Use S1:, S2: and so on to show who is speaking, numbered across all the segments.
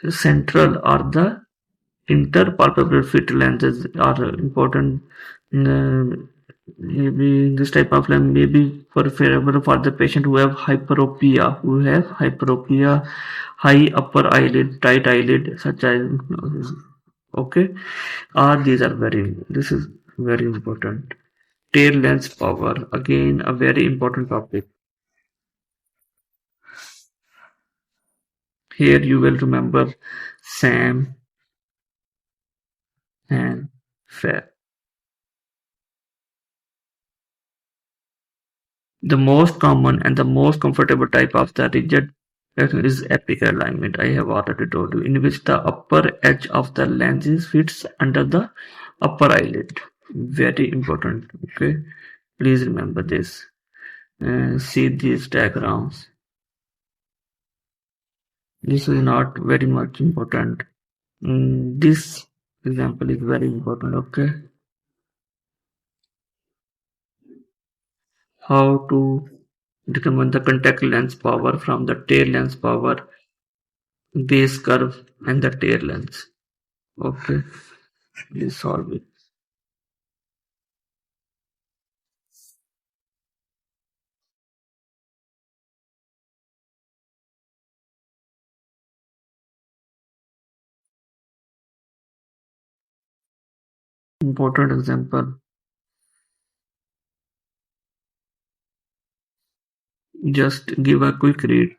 S1: central or the interpalpebral fit lenses are important. Maybe this type of lens may be favorable for the patient who have hyperopia, high upper eyelid, tight eyelid, such as okay. These are this is very important. Tail lens power, again a very important topic. Here you will remember Sam and Fair. The most common and the most comfortable type of the rigid is apical alignment. I have already told you, in which the upper edge of the lens fits under the upper eyelid. Very important. Okay, please remember this. See these diagrams. This is not very much important. This example is very important. Okay, how to determine the contact lens power from the tail lens power, base curve, and the tail lens. Okay, please solve it. Important example. Just give a quick read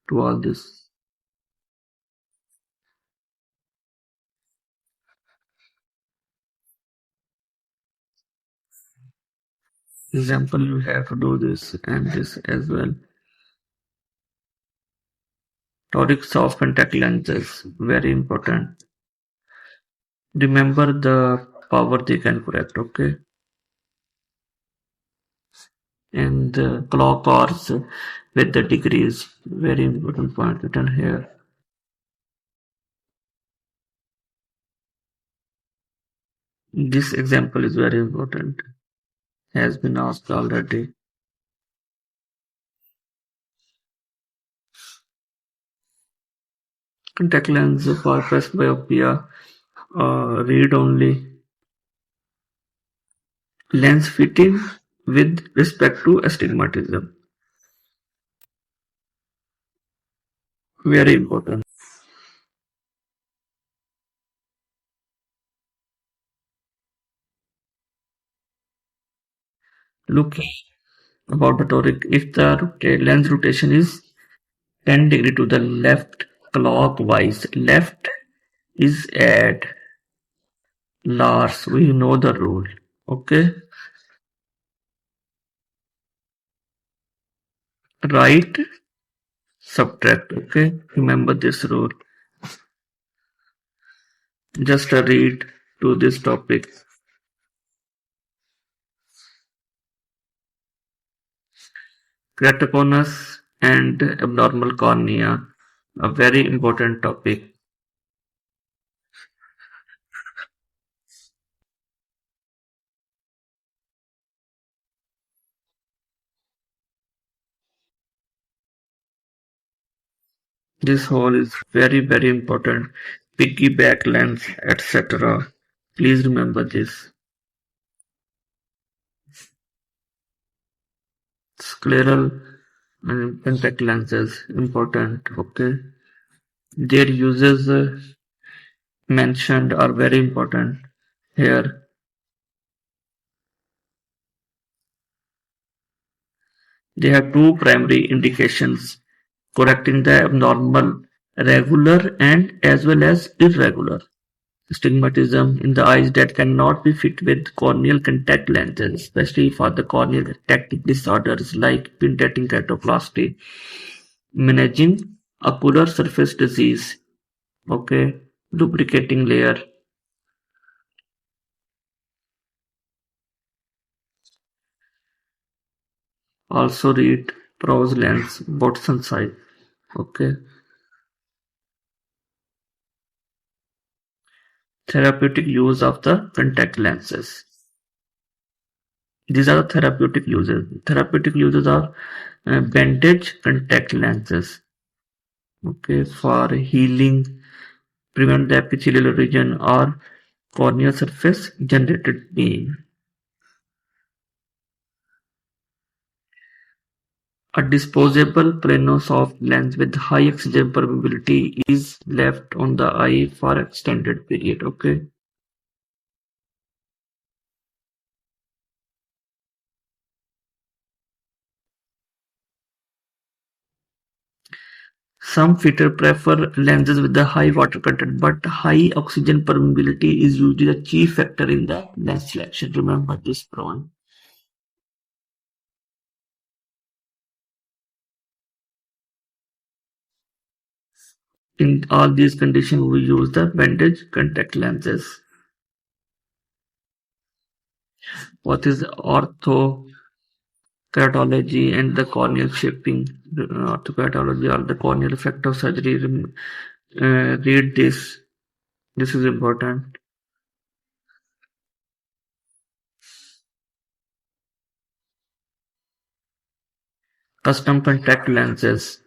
S1: to all this. Example, you have to do this and this as well. Torics of contact lenses, very important. Remember the power they can correct, okay? And the clock hours with the degrees, very important point written here. This example is very important, has been asked already. Contact lens for presbyopia, read only. Lens fitting with respect to astigmatism. Very important. Look about the toric. If the lens rotation is 10 degree to the left clockwise, left is add. Lars, we know the rule. Okay. Right, subtract. Okay. Remember this rule. Just a read to this topic. Keratoconus and abnormal cornea, a very important topic. This whole is very important. Piggyback lens, etc. Please remember this. Scleral and contact lenses, important. Okay. Their uses mentioned are very important here. They have two primary indications: correcting the abnormal, regular and as well as irregular astigmatism in the eyes that cannot be fit with corneal contact lenses, especially for the corneal cataract disorders like pigmenting keratoplasty, managing ocular surface disease, okay, lubricating layer. Also read prose lens, Botson size, okay. Therapeutic use of the contact lenses. These are the therapeutic uses. Therapeutic uses are bandage contact lenses. Okay, for healing, prevent the epithelial region or corneal surface generated pain. A disposable plano-soft lens with high oxygen permeability is left on the eye for extended period. Okay. Some fitters prefer lenses with a high water content, but high oxygen permeability is usually the chief factor in the lens selection. Remember this point. In all these conditions, we use the bandage contact lenses. What is orthokeratology and the corneal shaping? Orthokeratology or the corneal effect of surgery. Read this. This is important. Custom contact lenses.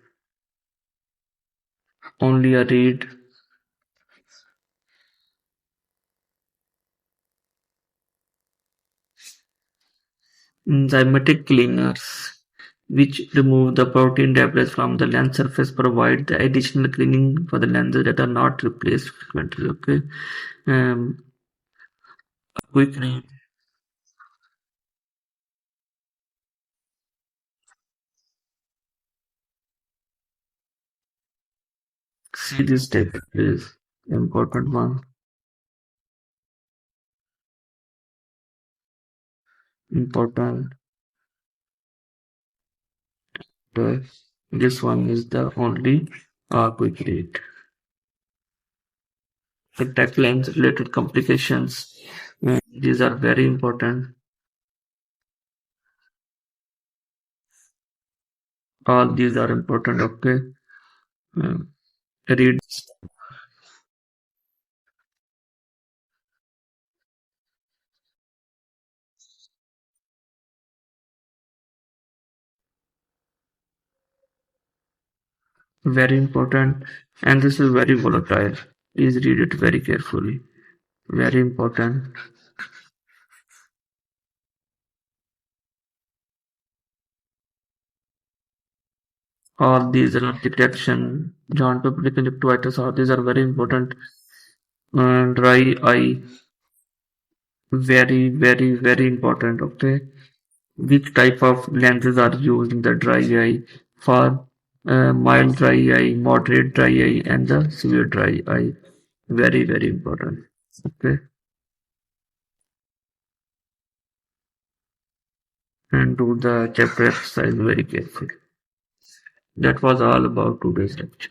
S1: Only a read. Enzymatic cleaners, which remove the protein debris from the lens surface, provide the additional cleaning for the lenses that are not replaced frequently. Okay. Um, a quick read. See this step, please. Important one. Important. Uh, this one is the only quick read. Contact lens related complications. These are very important. All these are important. Okay. Um, read. Very important, and this is very volatile. Please read it very carefully. Very important. All these are detection, joint public conjunctivitis, all these are very important. Dry eye, very, very, very important. Okay. Which type of lenses are used in the dry eye? For mild dry eye, moderate dry eye, and the severe dry eye. Very, very important. Okay. And do the chapter exercise very carefully. That was all about today's lecture.